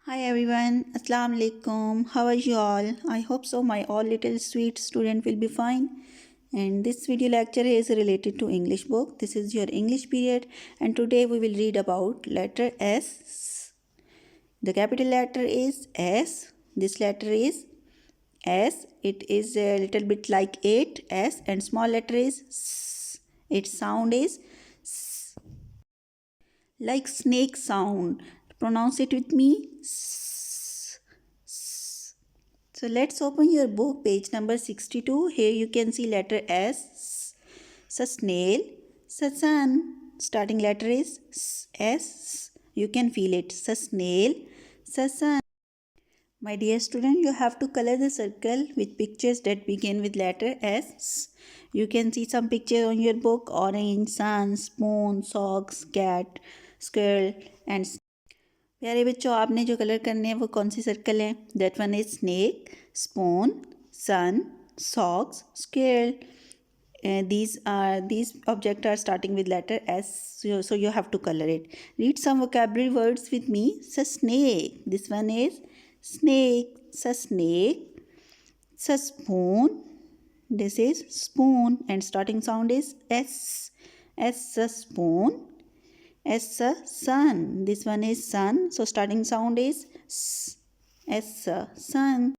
Hi everyone, Assalamu alaikum. How are you all? I hope so. My all little sweet student will be fine. And this video lecture is related to English book. This is your English period, and today we will read about letter S. The capital letter is S. This letter is S. It is a little bit like 8 S, and small letter is S. Its sound is S. Like snake sound. Pronounce it with me. S. S. So let's open your book, page number 62. Here you can see letter S. So snail. So sun. Starting letter is S. You can feel it. So snail. So sun. My dear student, you have to color the circle with pictures that begin with letter S. You can see some pictures on your book: orange, sun, spoon, socks, cat, squirrel and प्यारे बच्चों, आपने जो colour करने हैं वो कौन सी circle है? That one is snake, spoon, sun, socks, squirrel. These objects are starting with letter S, so you have to color it. Read some vocabulary words with me. So snake, this one is snake. So snake. So spoon, this is spoon, and starting sound is S. S a spoon. S a sun, this one is sun, so starting sound is S. S a sun.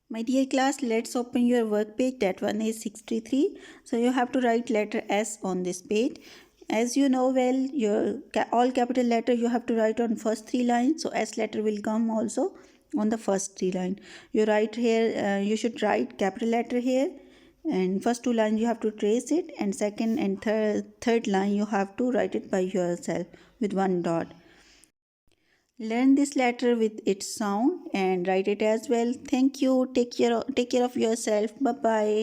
My dear class, let's open your work page. That one is 63. So you have to write letter S on this page. As you know well, your all capital letter you have to write on first 3 lines. So S letter will come also on the first 3 line. You write here, you should write capital letter here, and first 2 lines you have to trace it, and second and third line you have to write it by yourself with one dot. Learn this letter with its sound and write it as well. Thank you. Take care of yourself. Bye bye.